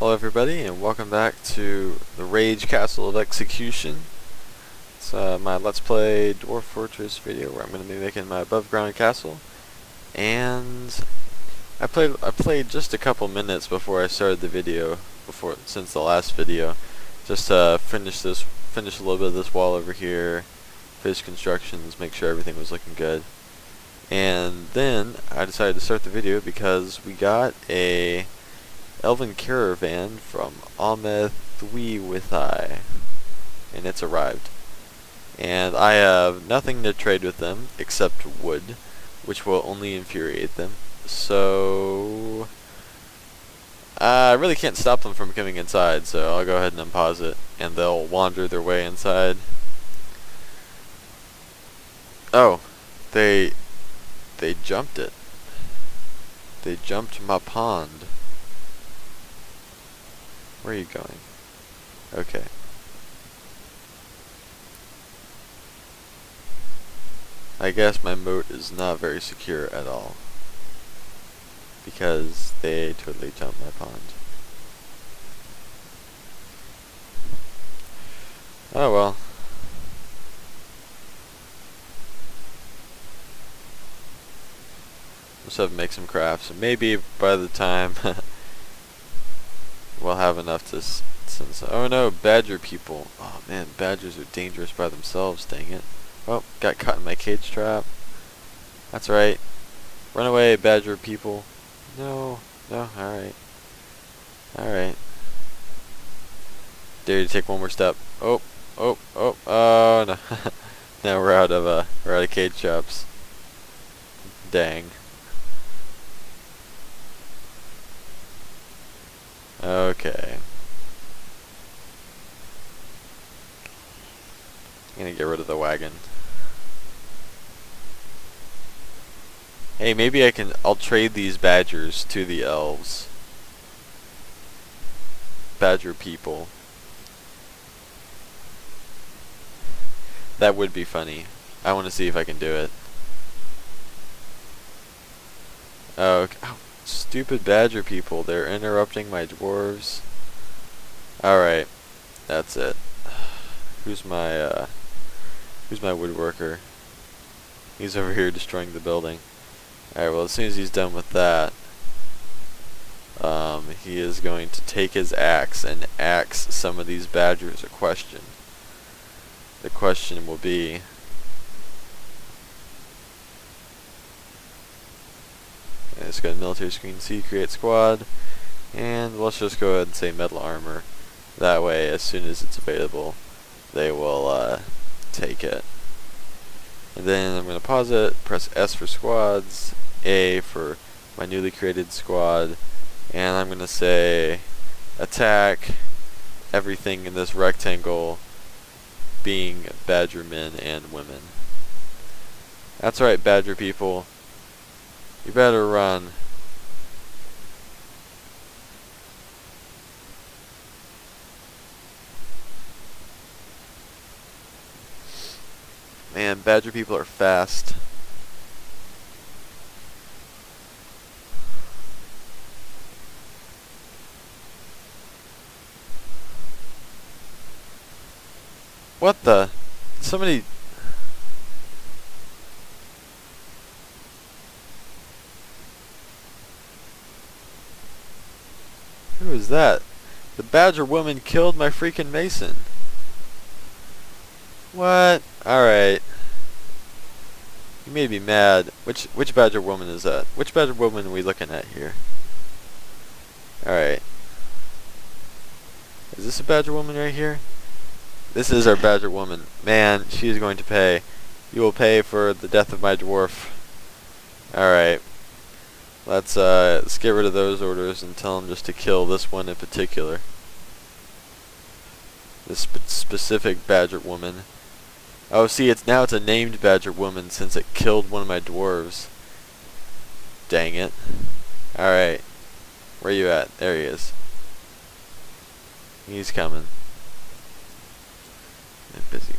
Hello everybody and welcome back to the Ragecastle of Execution. It's my Let's Play Dwarf Fortress video where I'm going to be making my above ground castle. And I played just a couple minutes before I started the video, since the last video, just to finish a little bit of this wall over here, finish constructions, make sure everything was looking good. And then I decided to start the video because we got a Elven caravan from Amethwithai, and it's arrived. And I have nothing to trade with them except wood, which will only infuriate them. So I really can't stop them from coming inside, so I'll go ahead and unpause it, and they'll wander their way inside. Oh, they jumped it. They jumped my pond. Where are you going? Okay. I guess my moat is not very secure at all, because they totally jumped my pond. Oh well. Just have to make some crafts, and maybe by the time we'll have enough to oh no, badger people. Oh man, badgers are dangerous by themselves, dang it. Oh, got caught in my cage trap. That's right. Run away, badger people. No, alright. Alright. Dare you to take one more step. Oh no. Now we're out of cage traps. Dang. Okay. I'm gonna get rid of the wagon. Hey, maybe I'll trade these badgers to the elves. Badger people. That would be funny. I want to see if I can do it. Okay. Oh, stupid badger people. They're interrupting my dwarves. Alright. That's it. Who's my woodworker? He's over here destroying the building. Alright, well as soon as he's done with that, he is going to take his axe and axe some of these badgers a question. The question will be, let's go to military screen C, create squad, and let's just go ahead and say metal armor. That way, as soon as it's available, they will take it. And then I'm going to pause it, press S for squads, A for my newly created squad, and I'm going to say attack everything in this rectangle, being badger men and women. That's right, badger people. You better run. Man, badger people are fast. What the? Somebody... Who is that? The badger woman killed my freaking mason. What? Alright. You made me mad. Which badger woman is that? Which badger woman are we looking at here? Alright. Is this a badger woman right here? This is our badger woman. Man, she's going to pay. You will pay for the death of my dwarf. Alright. Let's get rid of those orders and tell them just to kill this one in particular. This specific badger woman. Oh, see, now it's a named badger woman since it killed one of my dwarves. Dang it. Alright. Where you at? There he is. He's coming. I'm busy.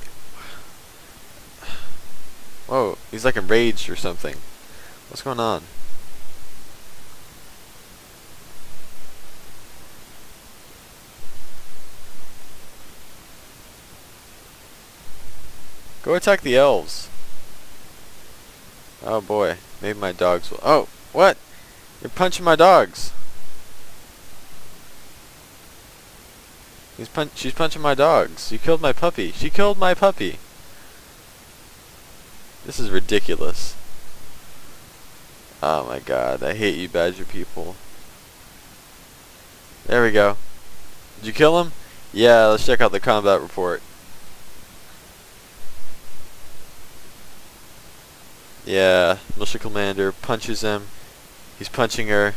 Whoa, he's like enraged or something. What's going on? Go attack the elves. Oh boy. Maybe my dogs will. Oh, what? You're punching my dogs. She's punching my dogs. You killed my puppy. She killed my puppy. This is ridiculous. Oh my god, I hate you badger people. There we go. Did you kill him? Yeah, let's check out the combat report. Yeah, militia commander punches him. He's punching her.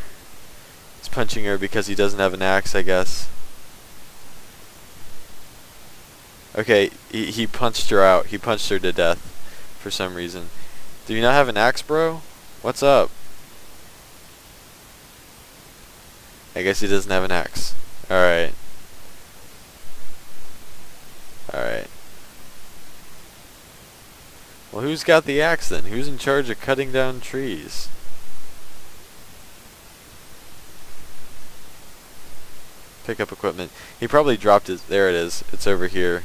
He's punching her because he doesn't have an axe, I guess. Okay, he punched her out. He punched her to death for some reason. Do you not have an axe, bro? What's up? I guess he doesn't have an axe. Alright. Alright. Well, who's got the axe then? Who's in charge of cutting down trees? Pick up equipment. He probably dropped his... There it is. It's over here.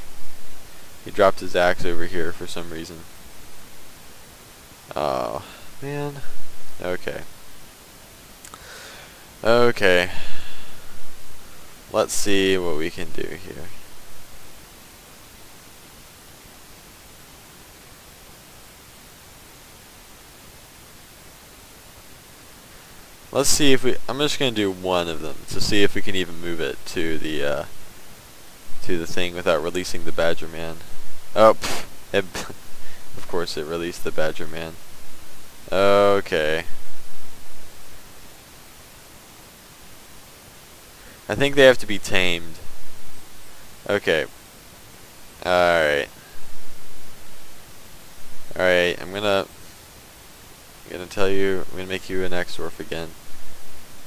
He dropped his axe over here for some reason. Oh, man. Okay. Okay. Let's see what we can do here. Let's see if we... I'm just going to do one of them to see if we can even move it to the thing without releasing the Badgerman. Oh, of course it released the Badgerman. Okay. I think they have to be tamed. Okay. Alright. Alright, I'm gonna tell you, I'm gonna make you an axe dwarf again.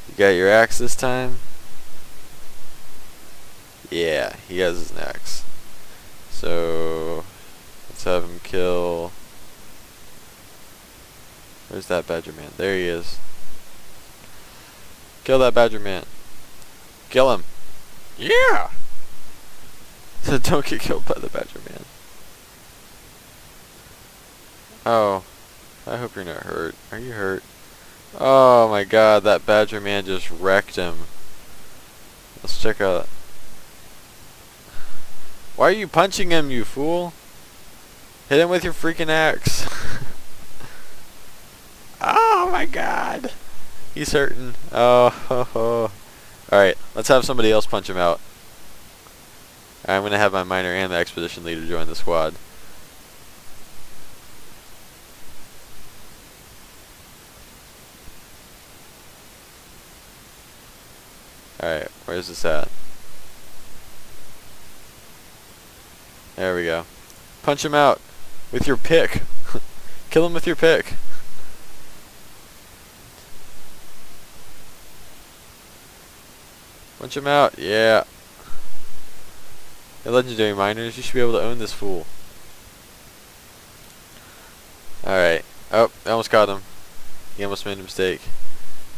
You got your axe this time? Yeah, he has his axe. So, let's have him kill... Where's that Badgerman? There he is. Kill that Badgerman. Kill him. Yeah! So don't get killed by the Badgerman. Oh. I hope you're not hurt. Are you hurt? Oh my god, that Badgerman just wrecked him. Let's check out... Why are you punching him, you fool? Hit him with your freaking axe. Oh my god. He's hurting. Oh, ho, ho. Alright, let's have somebody else punch him out. I'm going to have my miner and the expedition leader join the squad. Alright, where's this at? There we go. Punch him out with your pick. Kill him with your pick. Punch him out, yeah. Hey, legendary miners, you should be able to own this fool. Alright. Oh, I almost caught him. He almost made a mistake.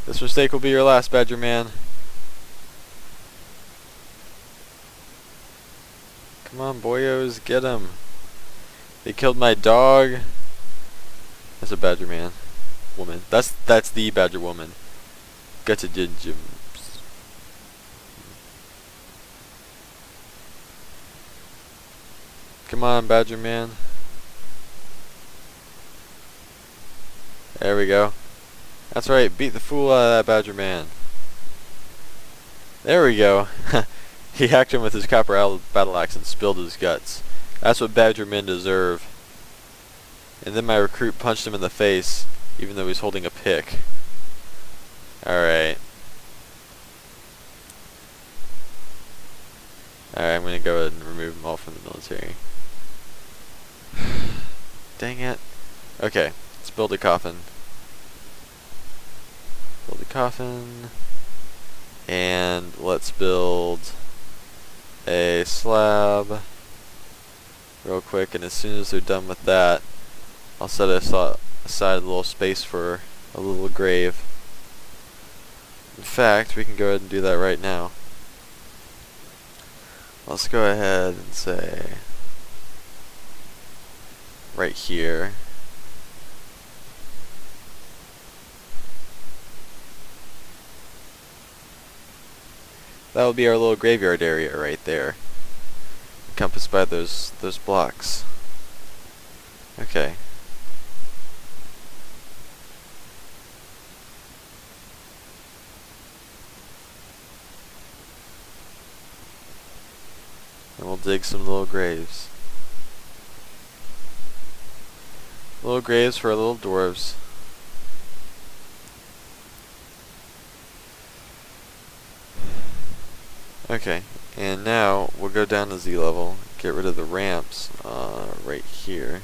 This mistake will be your last, Badgerman. Come on, boyos, get him. They killed my dog. That's a Badgerman. Woman. That's the Badger Woman. Got to Jim. Come on, Badgerman. There we go. That's right, beat the fool out of that Badgerman. There we go. He hacked him with his copper battle axe and spilled his guts. That's what Badgermen deserve. And then my recruit punched him in the face, even though he's holding a pick. Alright. Alright, I'm gonna go ahead and remove them all from the military. Dang it. Okay, let's build a coffin. Build a coffin. And let's build a slab real quick, and as soon as they're done with that, I'll set aside a little space for a little grave. In fact, we can go ahead and do that right now. Let's go ahead and say right here. That will be our little graveyard area right there, encompassed by those blocks. Okay. And we'll dig some little graves. Little graves for our little dwarves. Okay, and now we'll go down to Z level, get rid of the ramps right here.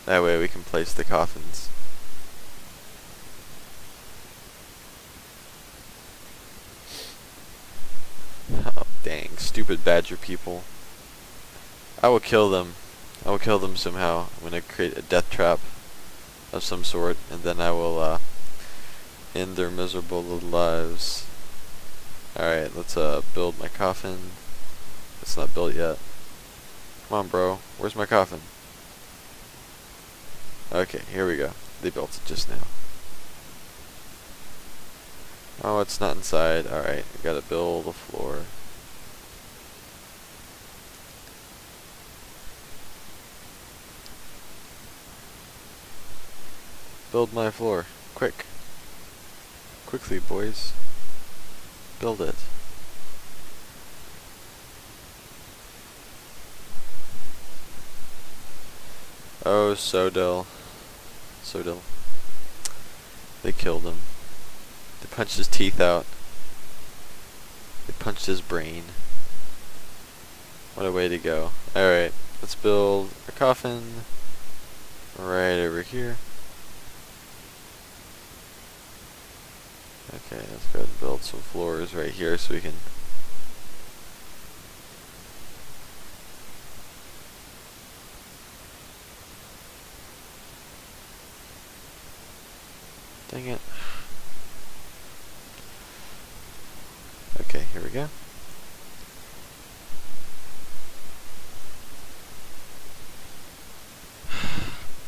That way we can place the coffins. Oh, dang, stupid badger people. I will kill them. I will kill them somehow. I'm going to create a death trap of some sort, and then I will end their miserable little lives. Alright, let's build my coffin. It's not built yet. Come on, bro. Where's my coffin? Okay, here we go. They built it just now. Oh, it's not inside. Alright, we gotta build a floor. Build my floor. Quick. Quickly, boys. Build it. Oh, Sodil. Sodil. They killed him. They punched his teeth out. They punched his brain. What a way to go. Alright, let's build a coffin right over here. Okay, let's go ahead and build some floors right here so we can dang it. Okay, here we go.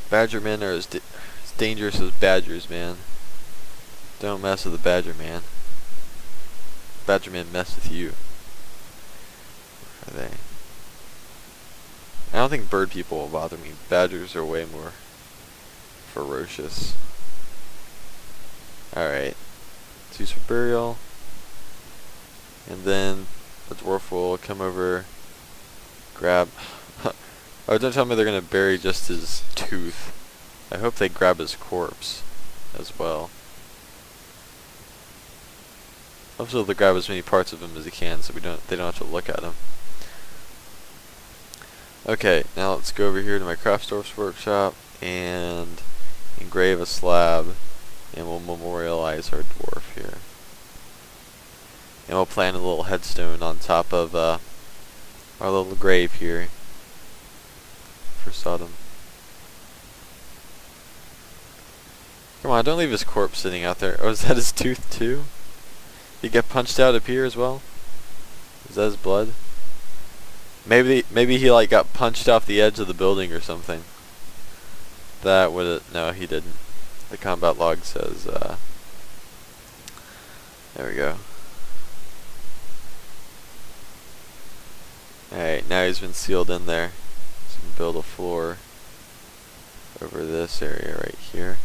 Badgermen are as dangerous as badgers, man. Don't mess with the badger, man. Badgermen mess with you. Where are they? I don't think bird people will bother me. Badgers are way more ferocious. Alright. Let's use for burial. And then the dwarf will come over, grab... Oh, don't tell me they're gonna bury just his tooth. I hope they grab his corpse as well. Hopefully they'll grab as many parts of him as he can so they don't have to look at him. Okay, now let's go over here to my craftsdwarf's workshop and engrave a slab, and we'll memorialize our dwarf here. And we'll plant a little headstone on top of our little grave here for Sodom. Come on, don't leave his corpse sitting out there. Oh, is that his tooth too? He get punched out up here as well? Is that his blood? Maybe he like got punched off the edge of the building or something. That would no, he didn't. The combat log says there we go. Alright, now he's been sealed in there. So we can build a floor over this area right here.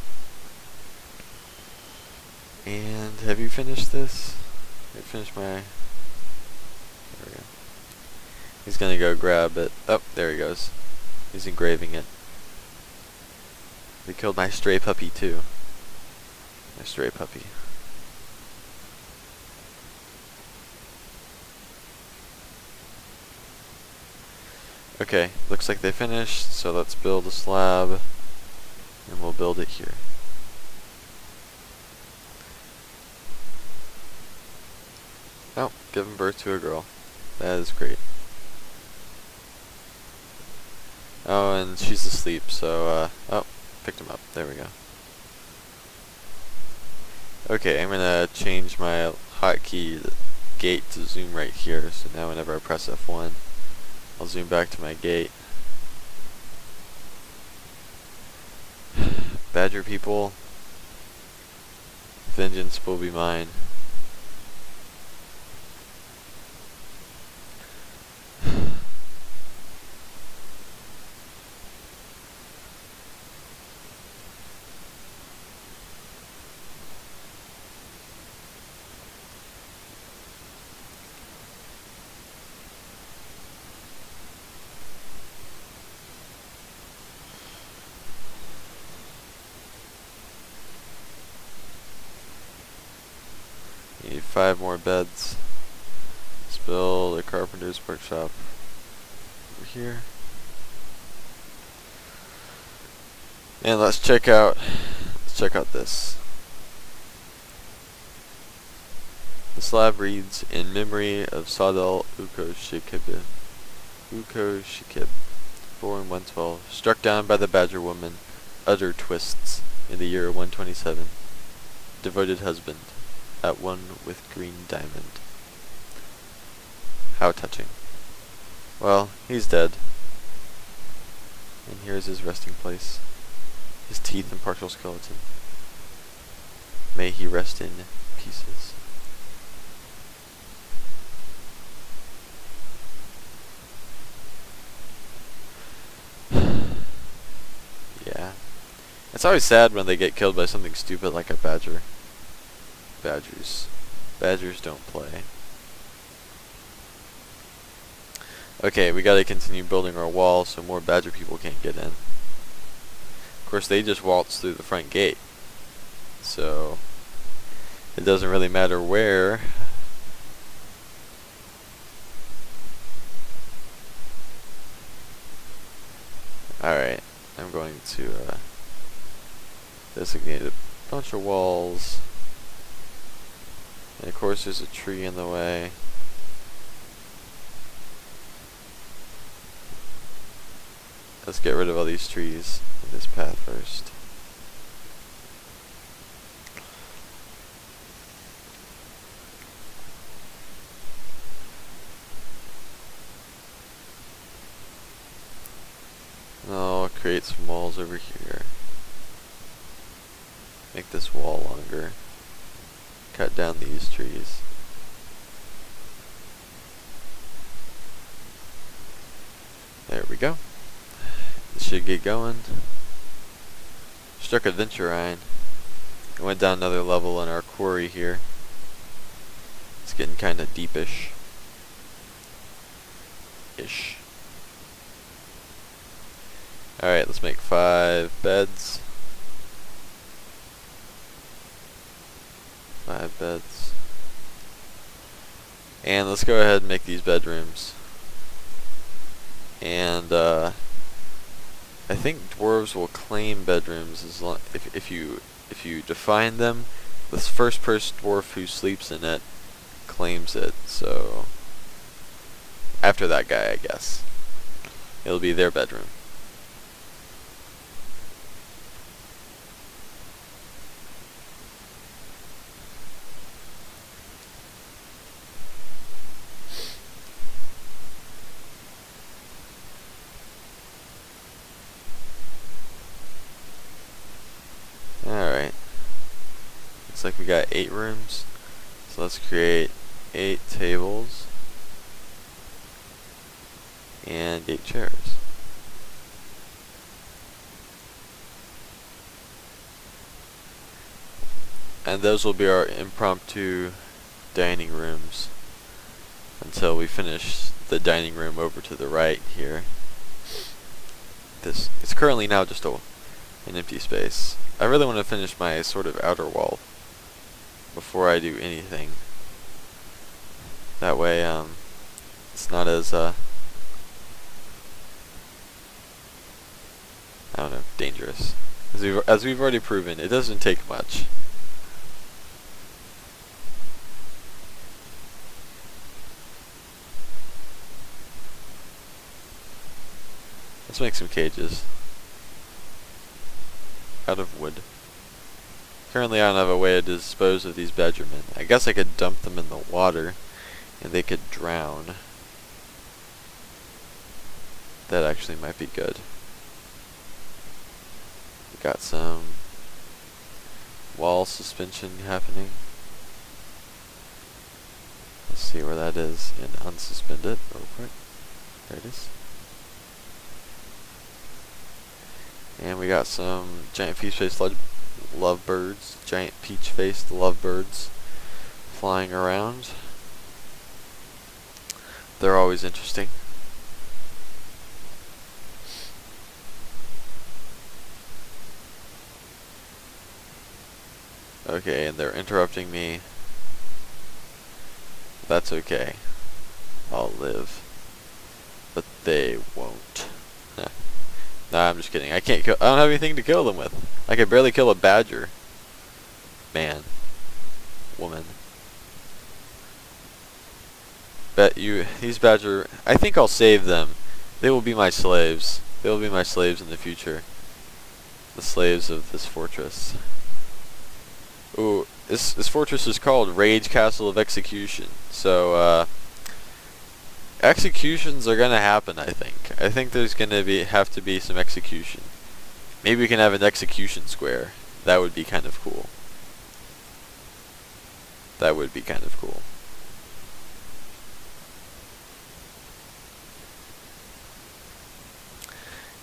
And have you finished this? I finished my... There we go. He's gonna go grab it. Oh, there he goes. He's engraving it. They killed my stray puppy too. My stray puppy. Okay, looks like they finished, so let's build a slab, and we'll build it here. Oh, giving birth to a girl. That is great. Oh, and she's asleep, so, oh, picked him up. There we go. Okay, I'm gonna change my hotkey gate to zoom right here, so now whenever I press F1, I'll zoom back to my gate. Badger people, vengeance will be mine. You need 5 more beds. Let's build a carpenter's workshop over here. And let's check out this. The slab reads, "In memory of Sadal Ukoshikib, born 112, struck down by the Badger Woman, utter twists, in the year 127. Devoted husband, at one with green diamond." How touching. Well, he's dead. And here's his resting place. His teeth and partial skeleton. May he rest in pieces. Yeah. It's always sad when they get killed by something stupid like a badger. Badgers don't play. Okay, we gotta continue building our wall so more badger people can't get in. Of course, they just waltz through the front gate. So, it doesn't really matter where. Alright, I'm going to designate a bunch of walls. And of course there's a tree in the way. Let's get rid of all these trees in this path first. And I'll create some walls over here. Make this wall longer. Cut down these trees. There we go. This should get going. Struck adventure iron. I went down another level in our quarry here. It's getting kinda deepish. Alright, let's make 5 beds. 5 beds. And let's go ahead and make these bedrooms. And I think dwarves will claim bedrooms as long if you define them. The first person dwarf who sleeps in it claims it. So after that guy, I guess it'll be their bedroom. Alright. Looks like we got 8 rooms. So let's create 8 tables and 8 chairs. And those will be our impromptu dining rooms until we finish the dining room over to the right here. It's currently now just an empty space. I really want to finish my sort of outer wall before I do anything. That way, it's not as, I don't know, dangerous. As we've already proven, it doesn't take much. Let's make some cages. Out of wood. Currently I don't have a way to dispose of these badgermen. I guess I could dump them in the water and they could drown. That actually might be good. We got some wall suspension happening. Let's see where that is and unsuspend it real quick. There it is. And we got some giant peach-faced lovebirds, giant peach-faced lovebirds flying around. They're always interesting. Okay, and they're interrupting me. That's okay. I'll live. But they won't. Nah, I'm just kidding. I can't kill. I don't have anything to kill them with. I can barely kill a badger. Man. Woman. Bet you, these badger, I think I'll save them. They will be my slaves. They will be my slaves in the future. The slaves of this fortress. Ooh, this fortress is called Ragecastle of Execution. So, executions are gonna happen, I think. I think there's gonna have to be some execution. Maybe we can have an execution square. That would be kind of cool. That would be kind of cool.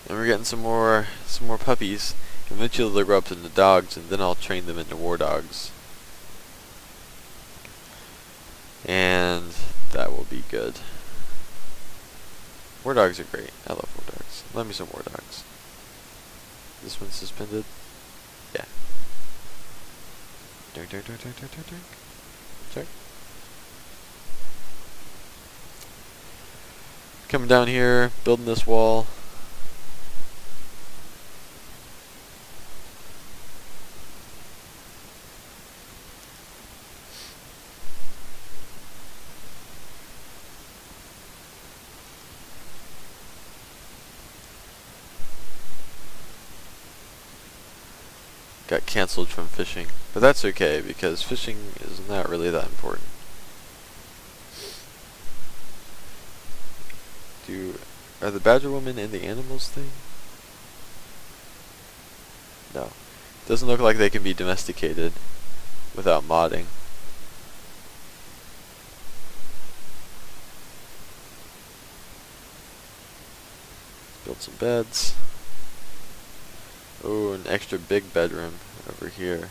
And we're getting some more puppies. Eventually they'll grow up into dogs, and then I'll train them into war dogs. And that will be good. War dogs are great. I love war dogs. Let me some war dogs. This one's suspended? Yeah. Ding, ding, ding, ding, ding, ding, ding. Check. Coming down here, building this wall. Got cancelled from fishing, but that's okay because fishing is not really that important. Are the Badger Woman and the animals thing? No. Doesn't look like they can be domesticated without modding. Build some beds. Oh, an extra big bedroom over here.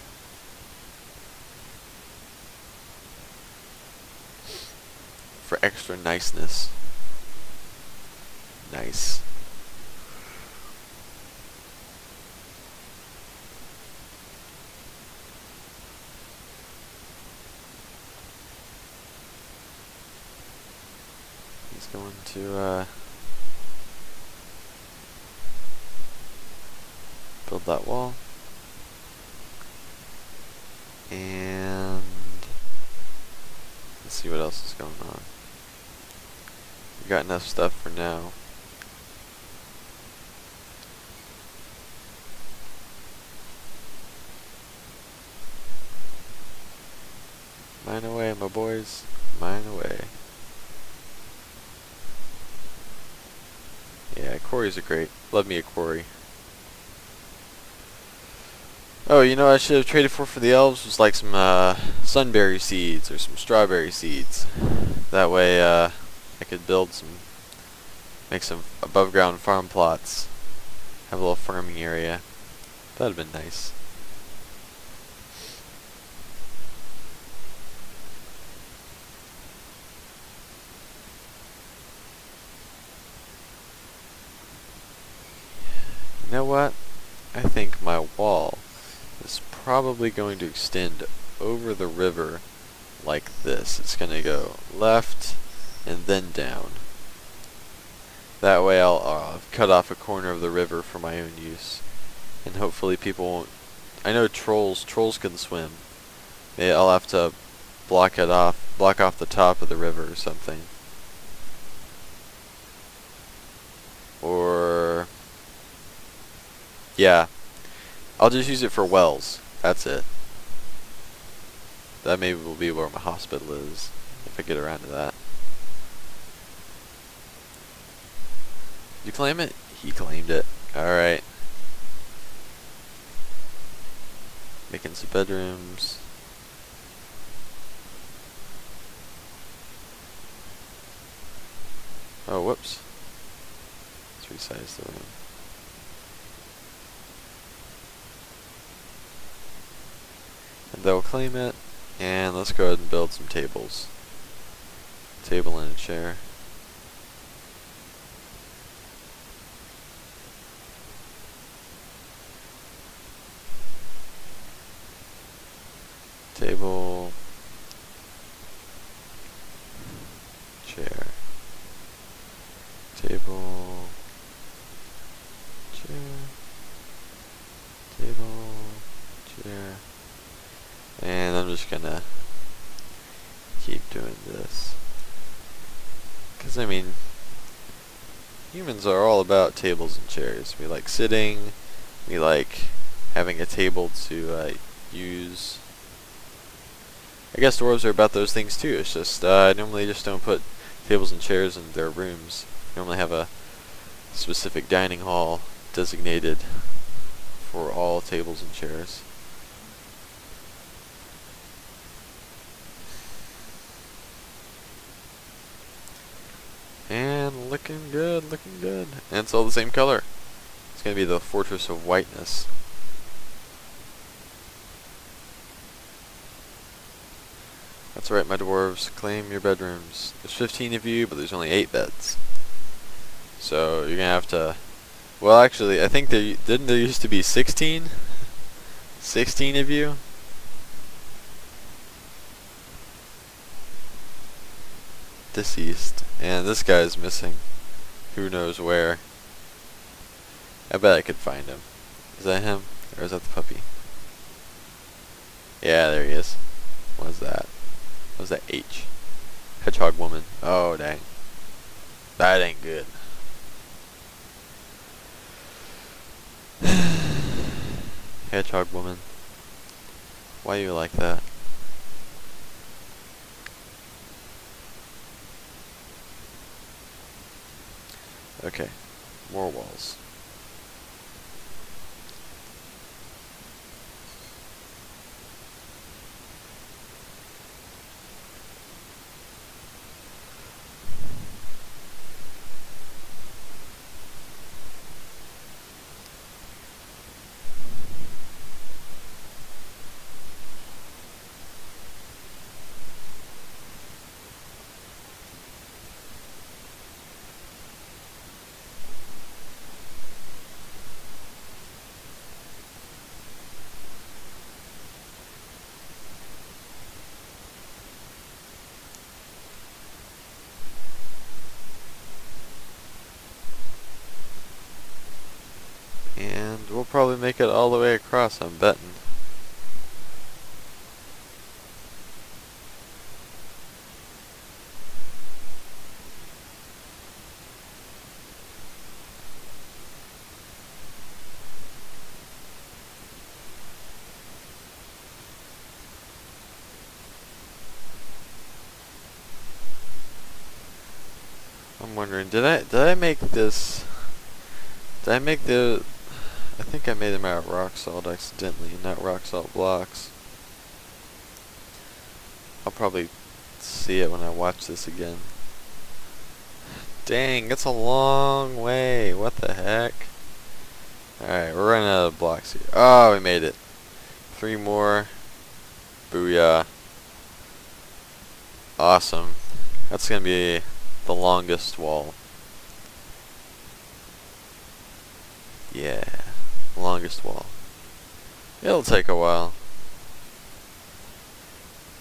For extra niceness. Nice. He's going to build that wall. And let's see what else is going on. We got enough stuff for now. Mine away, my boys. Mine away. Yeah, quarries are great. Love me a quarry. Oh, you know what I should have traded for the elves was like some sunberry seeds or some strawberry seeds. That way I could make some above ground farm plots. Have a little farming area. That'd have been nice. You know what? I think my wall is probably going to extend over the river like this. It's going to go left and then down. That way I'll cut off a corner of the river for my own use. And hopefully people won't... I know trolls can swim. Maybe I'll have to block off the top of the river or something. Or... yeah. I'll just use it for wells. That's it. That maybe will be where my hospital is, if I get around to that. Did you claim it? He claimed it. Alright. Making some bedrooms. Oh, whoops. Let's resize the room. And they'll claim it. And let's go ahead and build some tables. Table and a chair. Table. Chair. Table. Chair. Table. Chair. And I'm just gonna keep doing this. Because, I mean, humans are all about tables and chairs. We like sitting. We like having a table to use. I guess dwarves are about those things too. It's just, normally just don't put tables and chairs in their rooms. Normally have a specific dining hall designated for all tables and chairs. And looking good, looking good. And it's all the same color. It's going to be the Fortress of Whiteness. That's right, my dwarves. Claim your bedrooms. There's 15 of you, but there's only 8 beds. So you're going to have to... Well, actually, I think didn't there used to be 16? 16 of you? Deceased. And this guy's missing. Who knows where. I bet I could find him. Is that him? Or is that the puppy? Yeah, there he is. What was that? What was that H? Hedgehog Woman. Oh, dang. That ain't good. Hedgehog Woman. Why you like that? Okay. More walls. And we'll probably make it all the way across, I'm betting. I'm wondering, did I make this? Did I make the? I think I made them out of rock salt accidentally, not rock salt blocks. I'll probably see it when I watch this again. Dang, that's a long way. What the heck? Alright, we're running out of blocks here. Oh, we made it. 3 more. Booyah. Awesome. That's gonna be the longest wall. Yeah. Longest wall. It'll take a while.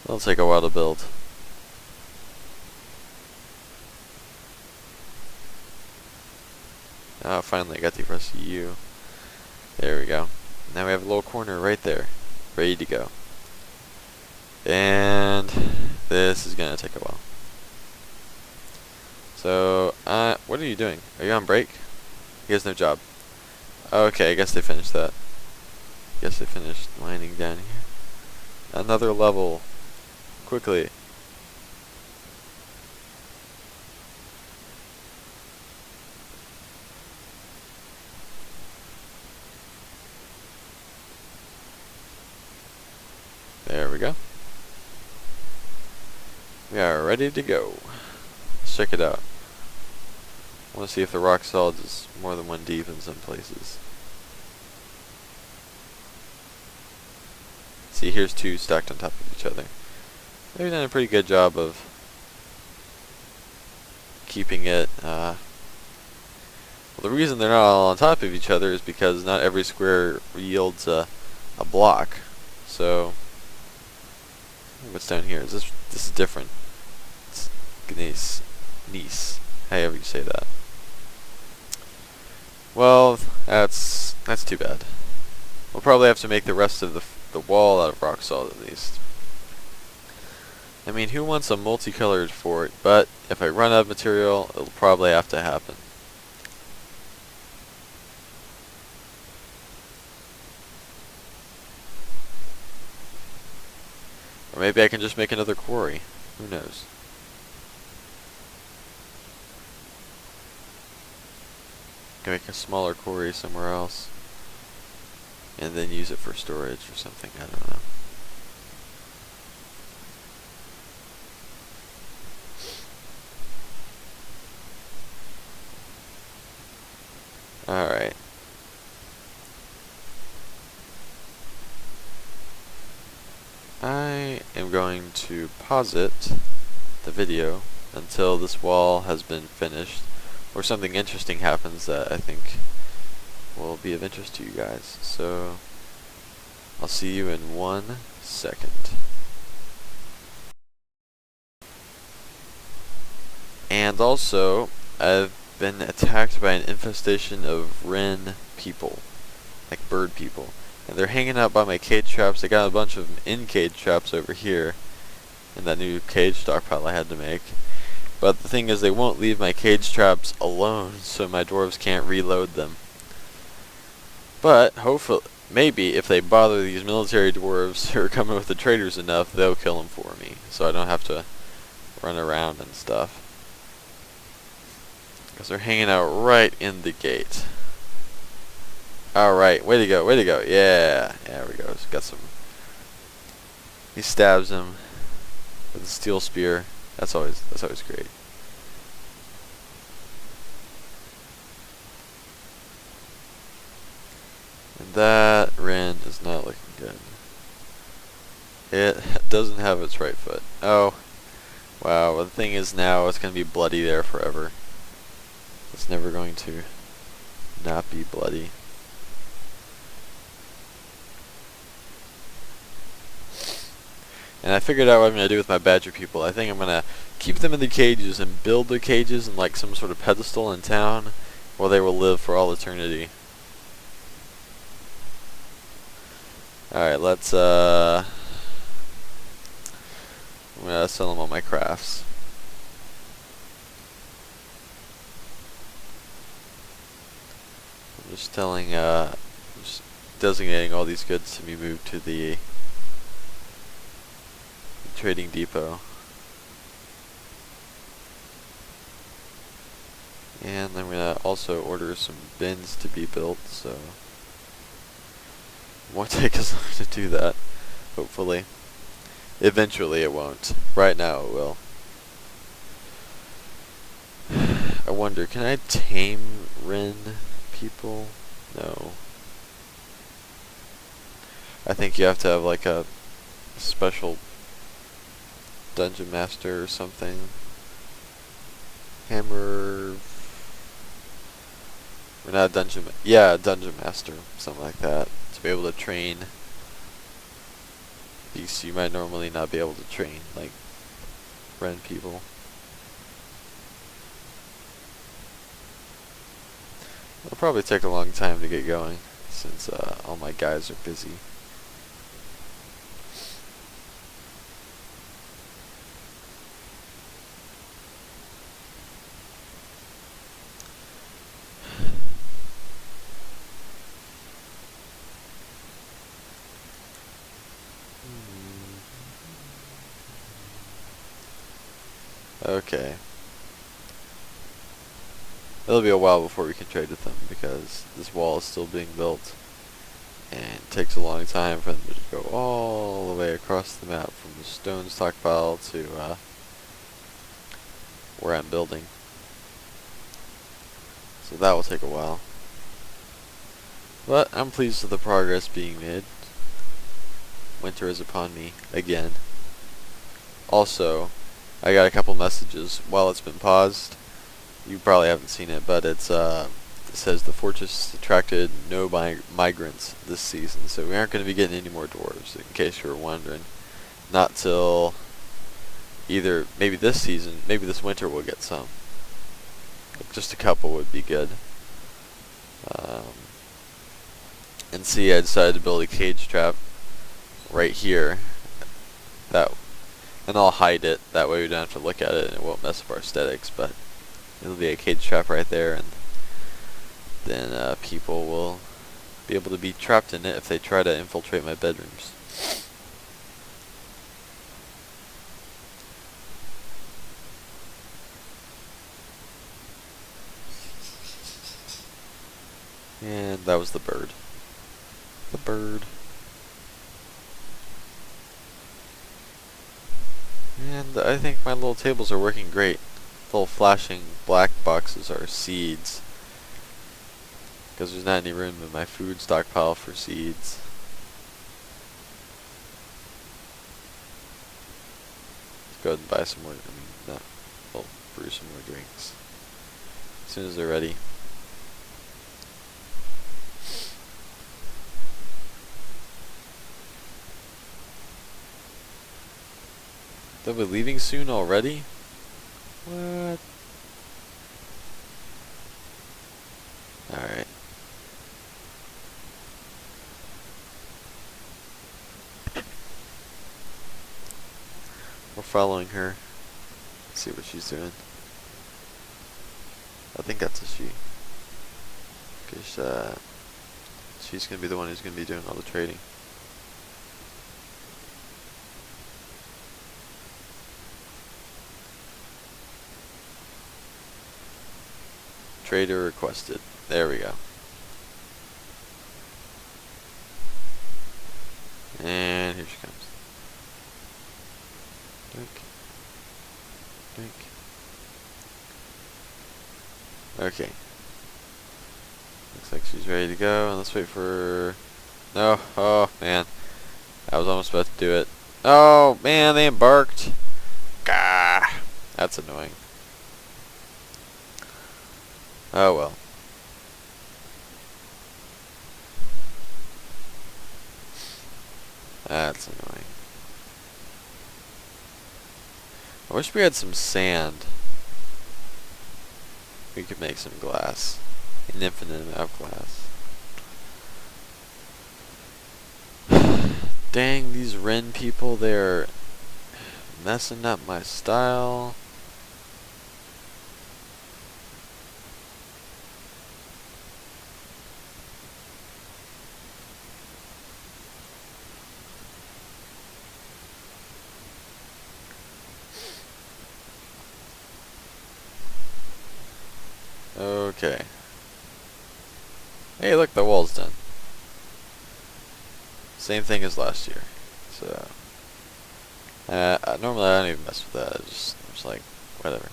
It'll take a while to build. Oh, finally I got the rest of you. There we go. Now we have a little corner right there. Ready to go. And this is gonna take a while. So, what are you doing? Are you on break? He has no job. Okay, I guess they finished that. Guess they finished mining down here. Another level. Quickly. There we go. We are ready to go. Let's check it out. I want to see if the rock solid is more than one deep in some places. See, here's two stacked on top of each other. They've done a pretty good job of keeping it, well, the reason they're not all on top of each other is because not every square yields a block. So, what's down here? This is different. It's gneiss, however you say that. Well, that's too bad. We'll probably have to make the rest of the wall out of rock salt at least. I mean, who wants a multicolored fort? But if I run out of material, it'll probably have to happen. Or maybe I can just make another quarry. Who knows? I can make a smaller quarry somewhere else. And then use it for storage or something. I don't know. Alright. I am going to pause it, the video, until this wall has been finished, or something interesting happens that I think will be of interest to you guys. So, I'll see you in 1 second. And also, I've been attacked by an infestation of wren people, like bird people. And they're hanging out by my cage traps. I got a bunch of in-cage traps over here in that new cage stockpile I had to make. But the thing is, they won't leave my cage traps alone, so my dwarves can't reload them. But hopefully, maybe if they bother these military dwarves who are coming with the traders enough, they'll kill them for me, so I don't have to run around and stuff. Because they're hanging out right in the gate. Alright, way to go, way to go. Yeah, there we go. Got some. He stabs him with a steel spear. That's always great. And that wren is not looking good. It doesn't have its right foot. Oh, wow. Well, the thing is now it's going to be bloody there forever. It's never going to not be bloody. And I figured out what I'm going to do with my badger people. I think I'm going to keep them in the cages and build the cages in like some sort of pedestal in town where they will live for all eternity. Alright, let's I'm going to sell them all my crafts. I'm just just designating all these goods to be moved to the trading depot. And I'm gonna also order some bins to be built, so it won't take as long to do that, hopefully. Eventually it won't. Right now it will. I wonder, can I tame wren people? No. I think you have to have like a special dungeon master or something. Hammer. We're not a dungeon. Yeah, a dungeon master, something like that, to be able to train beasts you might normally not be able to train, like wren people. It'll probably take a long time to get going, since all my guys are busy. Okay. It'll be a while before we can trade with them because this wall is still being built. And it takes a long time for them to go all the way across the map from the stone stockpile to where I'm building. So that will take a while. But I'm pleased with the progress being made. Winter is upon me again. Also, I got a couple messages while it's been paused. You probably haven't seen it, but it says the fortress attracted no migrants this season, so we aren't going to be getting any more dwarves, in case you were wondering. Not till either maybe this season, maybe this winter we'll get some. Just a couple would be good. And see, I decided to build a cage trap right here. And I'll hide it, that way we don't have to look at it and it won't mess up our aesthetics, but it'll be a cage trap right there, and then people will be able to be trapped in it if they try to infiltrate my bedrooms. And that was the bird. The bird. And I think my little tables are working great. The little flashing black boxes are seeds, because there's not any room in my food stockpile for seeds. Let's go ahead and buy some more, we'll brew some more drinks as soon as they're ready. They'll be leaving soon already? What? Alright. We're following her. Let's see what she's doing. I think that's a she. Because she's going to be the one who's going to be doing all the trading. Trader requested. There we go. And here she comes. Drink. Drink. Okay. Looks like she's ready to go. And let's wait for... No. Oh, man. I was almost about to do it. Oh, man, they embarked. Gah. That's annoying. Oh well. That's annoying. I wish we had some sand. We could make some glass. An infinite amount of glass. Dang, these Ren people, they're messing up my style. Okay. Hey, look, the wall's done. Same thing as last year. So, normally I don't even mess with that. I'm just like, whatever.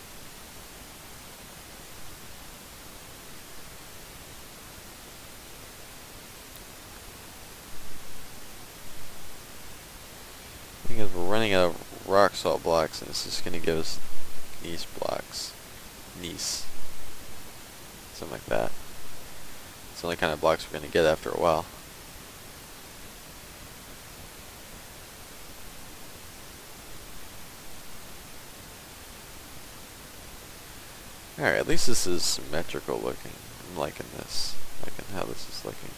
Thing is, we're running out of rock salt blocks, and it's just gonna give us gneiss blocks. Gneiss. Something like that. It's the only kind of blocks we're going to get after a while. Alright, at least this is symmetrical looking. I'm liking this. Liking how this is looking.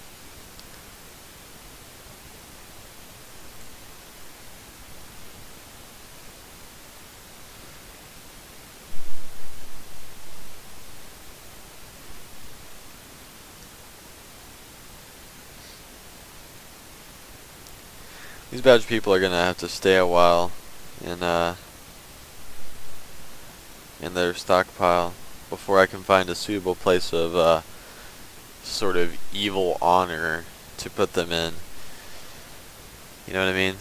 These badge people are gonna have to stay a while in their stockpile before I can find a suitable place of sort of evil honor to put them in. You know what I mean?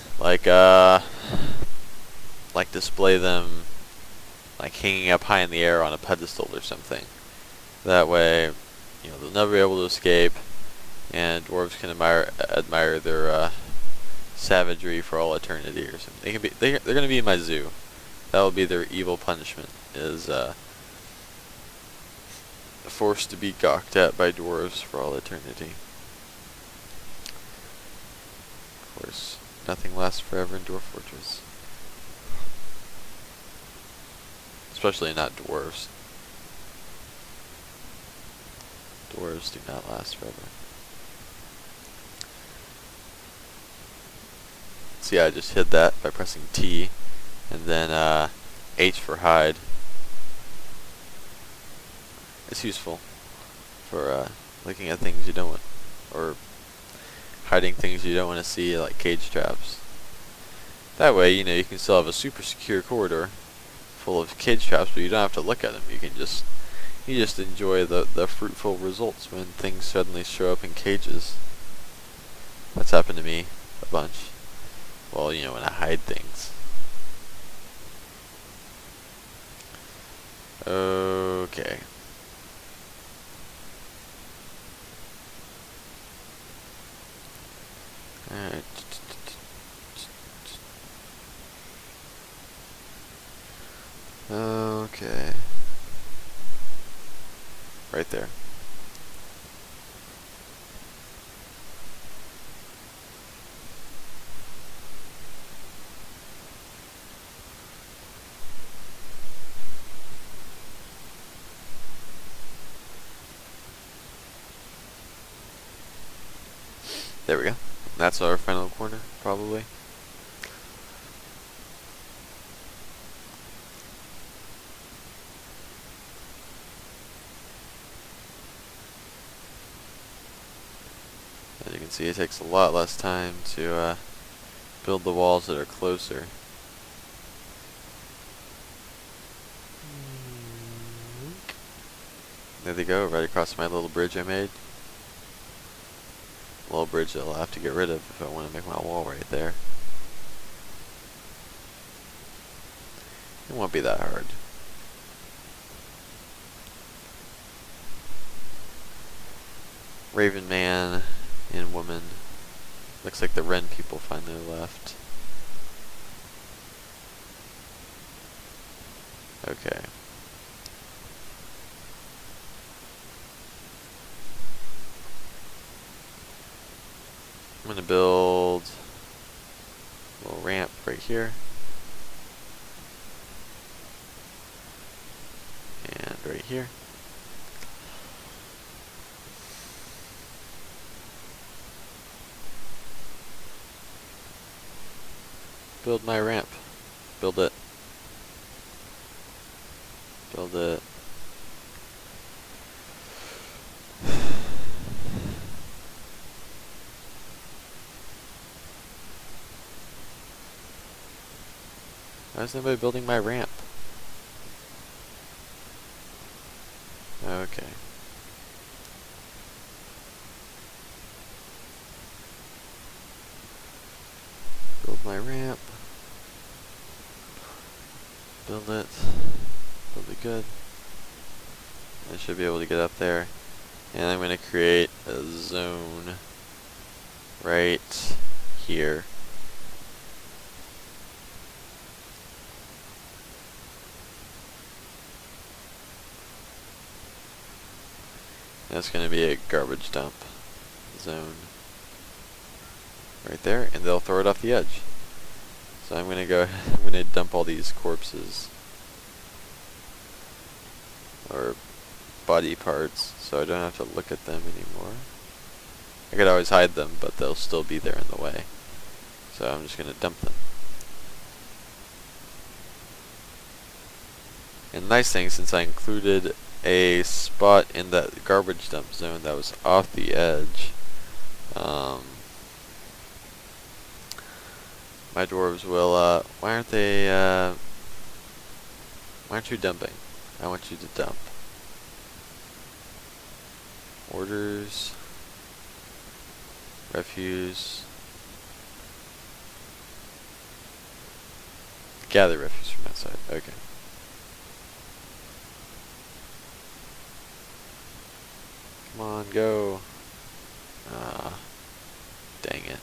Like display them like hanging up high in the air on a pedestal or something. That way, they'll never be able to escape, and dwarves can admire their savagery for all eternity or something. They're gonna be in my zoo. That will be their evil punishment, is forced to be gawked at by dwarves for all eternity. Of course, nothing lasts forever in Dwarf Fortress. Especially not dwarves. Dwarves do not last forever. See, I just hid that by pressing T, and then H for hide. It's useful for looking at things you don't want, or hiding things you don't want to see, like cage traps. That way, you can still have a super secure corridor full of cage traps, but you don't have to look at them. You just enjoy the fruitful results when things suddenly show up in cages. That's happened to me a bunch. Well, when I hide things. Okay. Alright. Okay. Right there. There we go. That's our final corner, probably. As you can see, it takes a lot less time to build the walls that are closer. There they go, right across my little bridge I made. A little bridge that I'll have to get rid of if I want to make my wall right there. It won't be that hard. Raven man and woman. Looks like the Wren people finally left. Okay. I'm gonna build a little ramp right here. And right here. Build my ramp. Build it. Build it. Why is nobody building my ramp? Okay. Build my ramp. Build it. Build it good. I should be able to get up there. And I'm going to create a zone right here. That's going to be a garbage dump zone right there, and they'll throw it off the edge. So I'm going to dump all these corpses or body parts so I don't have to look at them anymore. I could always hide them, but they'll still be there in the way. So I'm just going to dump them. And the nice thing, since I included a spot in that garbage dump zone that was off the edge, my dwarves will, why aren't you dumping? I want you to dump. Orders. Refuse. Gather refuse from outside. Okay. Come on, go. Ah, dang it.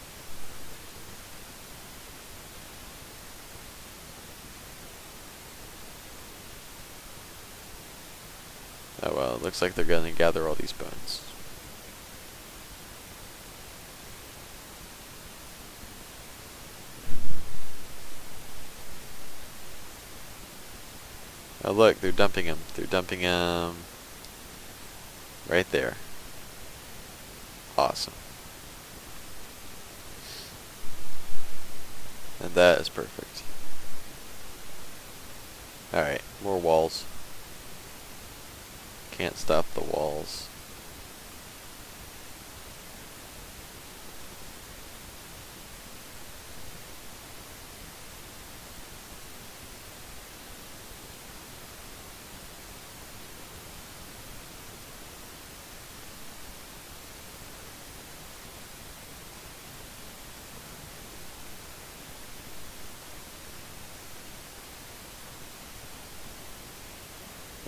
Oh well, it looks like they're gonna gather all these bones. Oh look, they're dumping him. They're dumping him right there. Awesome. And that is perfect. Alright, more walls. Can't stop the walls.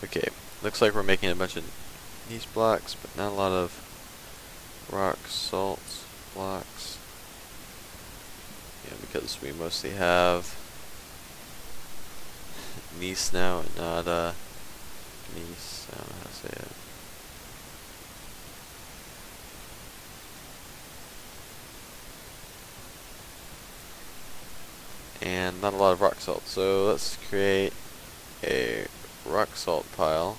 Okay, looks like we're making a bunch of these blocks, but not a lot of rock salt blocks. Yeah, because we mostly have gneiss now and not gneiss. I don't know how to say it. And not a lot of rock salt. So let's create a rock salt pile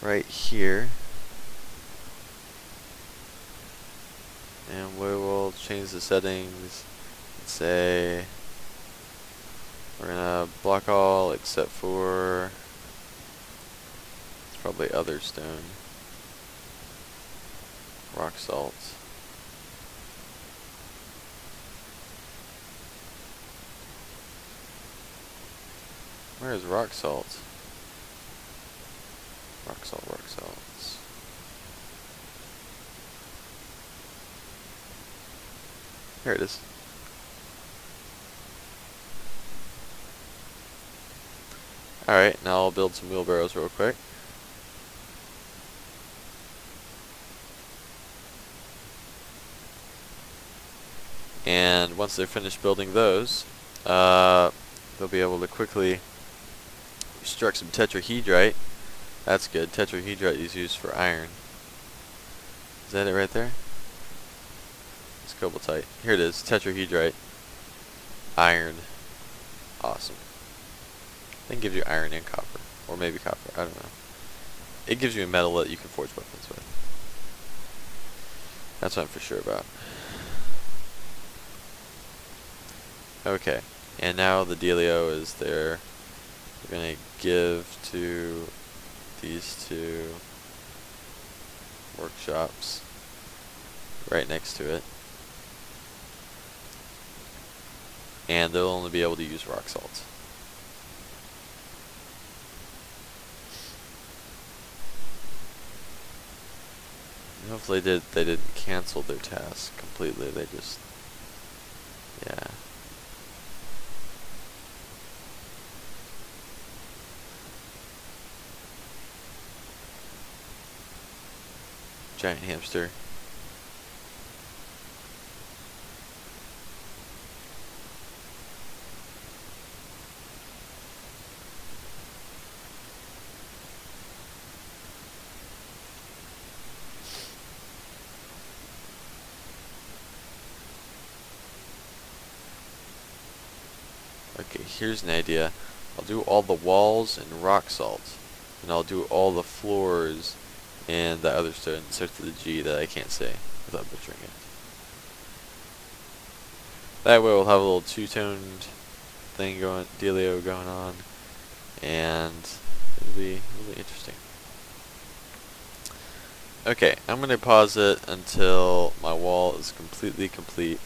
right here. And we will change the settings and say we're gonna block all except for it's probably other stone. Rock salt. Where is rock salt? Rock salt, rock salts. Here it is. Alright, now I'll build some wheelbarrows real quick. And once they're finished building those, they'll be able to quickly extract some tetrahedrite. That's good. Tetrahedrite is used for iron. Is that it right there? It's cobaltite. Here it is. Tetrahedrite. Iron. Awesome. I think it gives you iron and copper. Or maybe copper. I don't know. It gives you a metal that you can forge weapons with. That's what I'm for sure about. Okay. And now the dealio is there. We're going to give to these two workshops right next to it. And they'll only be able to use rock salt. And hopefully they didn't cancel their task completely. They just, yeah. Giant hamster. Okay, here's an idea. I'll do all the walls in rock salt, and I'll do all the floors in the other stone, starts with the G that I can't say without butchering it. That way we'll have a little two-toned thing going, dealio going on, and it'll be really interesting. Okay, I'm going to pause it until my wall is completely complete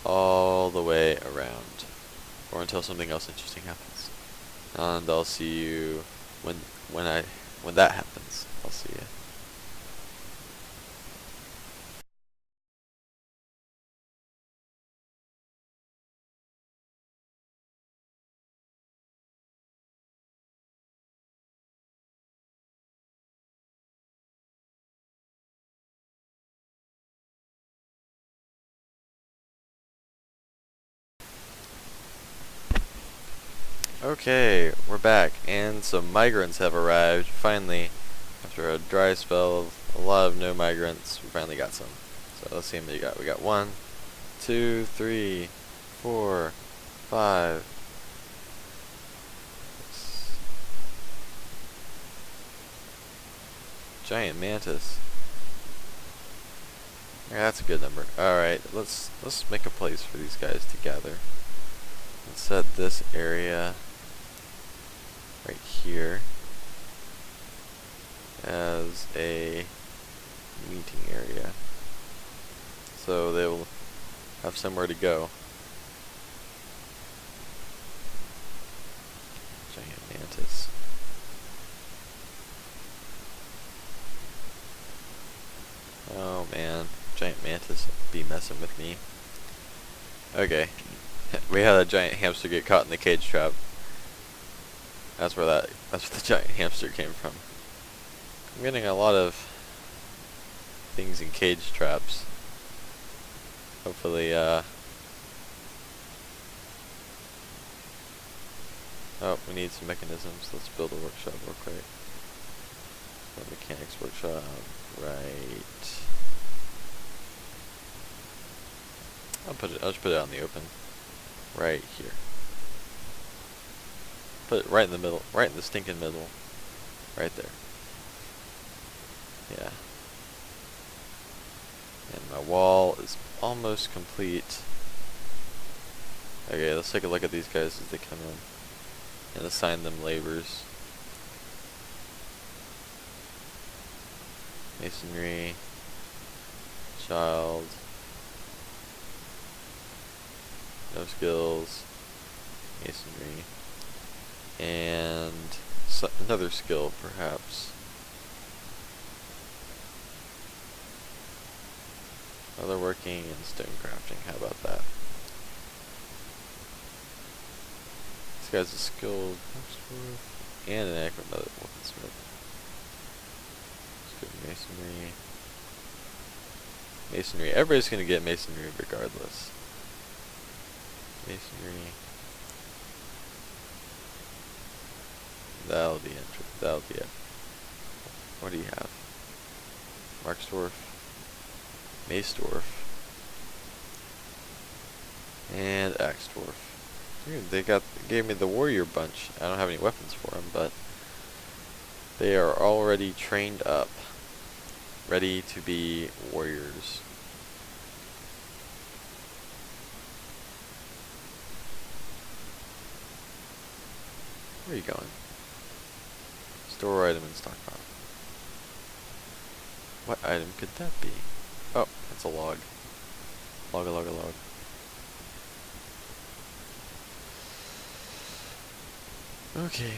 all the way around, or until something else interesting happens. And I'll see you when that happens. I'll see you. Okay, we're back, and some migrants have arrived, finally. After a dry spell of a lot of no migrants, we finally got some. So let's see how many we got. We got 1, 2, 3, 4, 5. Giant mantis. Yeah, that's a good number. Alright, let's make a place for these guys to gather. Let's set this area right here as a meeting area, so they will have somewhere to go. Giant mantis. Oh man, giant mantis be messing with me. Okay, we had a giant hamster get caught in the cage trap. That's where the giant hamster came from. I'm getting a lot of things in cage traps. Hopefully, oh, we need some mechanisms. Let's build a workshop real quick. A mechanics workshop, right. I'll just put it out in the open. Right here. Put it right in the middle. Right in the stinking middle. Right there. Yeah. And my wall is almost complete. Okay, let's take a look at these guys as they come in. And assign them labors. Masonry. Child. No skills. Masonry. And another skill, perhaps. Leatherworking and stone crafting. How about that? This guy's a skilled blacksmith and an accurate weaponsmith. Let's go masonry. Masonry. Everybody's gonna get masonry regardless. Masonry. That'll be interesting. That'll be it. What do you have? Marksdorf. Macedorf. And Axedorf. Dude, they gave me the warrior bunch. I don't have any weapons for them, but they are already trained up, ready to be warriors. Where are you going? Store item in stockpile. What item could that be? Oh, that's a log. Log. Okay.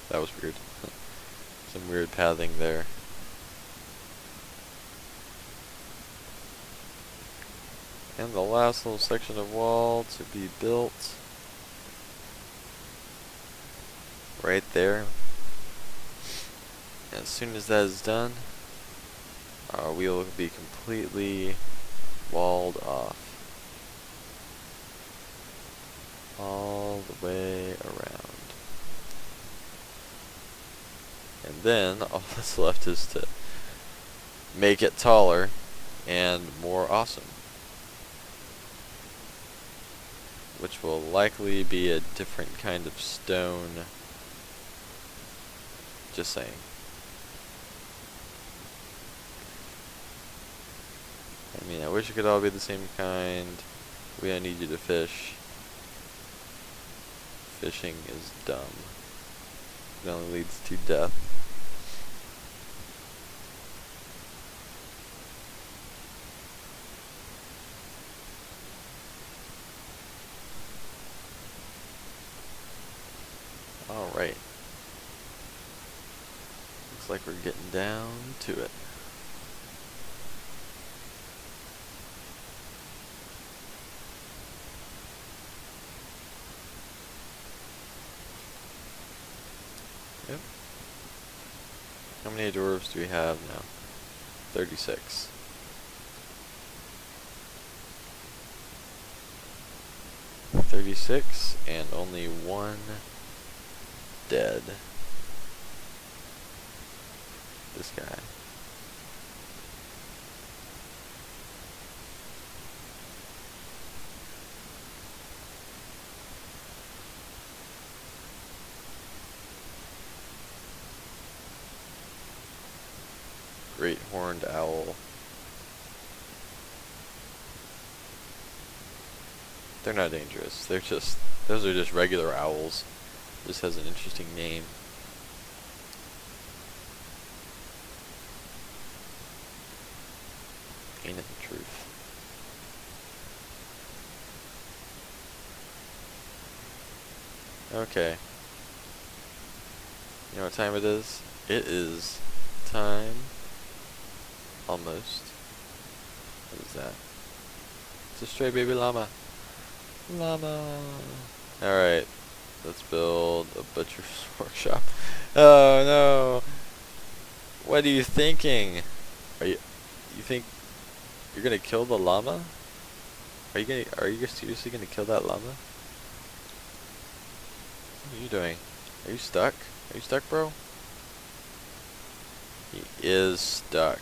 That was weird. Some weird pathing there. And the last little section of wall to be built. Right there. As soon as that is done, we will be completely walled off. All the way around. And then all that's left is to make it taller and more awesome. Which will likely be a different kind of stone. Just saying. I mean, I wish it could all be the same kind. We don't need you to fish. Fishing is dumb. It only leads to death. Alright. Looks like we're getting down to it. Yep. How many dwarves do we have now? 36. 36 and only one dead. This guy. Great horned owl. They're not dangerous. Those are just regular owls. This has an interesting name. Ain't it the truth? Okay. You know what time it is? It is time. Almost. What is that? It's a stray baby llama. Llama. Alright. Let's build a butcher's workshop. Oh no. What are you thinking? You think you're gonna kill the llama? Are you seriously gonna kill that llama? What are you doing? Are you stuck? Are you stuck, bro? He is stuck.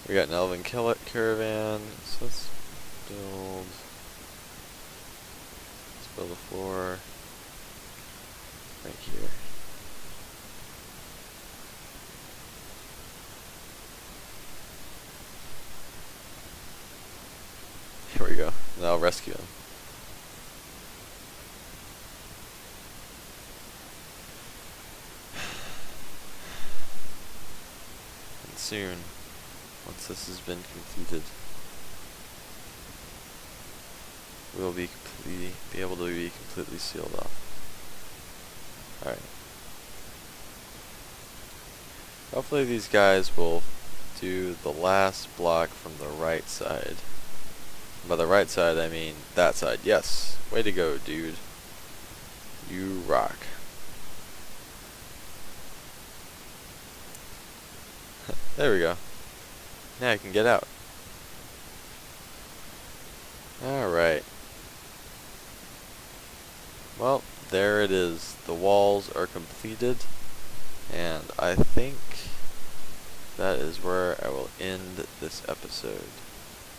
We got an elven caravan, so let's build a floor right here. Here we go. Now I'll rescue him. And soon, once this has been completed, we'll be able to be completely sealed off. Alright. Hopefully these guys will do the last block from the right side. By the right side, I mean that side. Yes. Way to go, dude. You rock. There we go. Now I can get out. Alright. Well, there it is. The walls are completed. And I think that is where I will end this episode.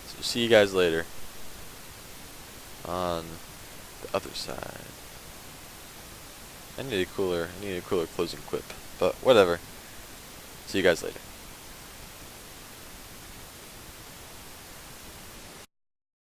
So see you guys later on the other side. I need a cooler closing quip, but whatever. See you guys later.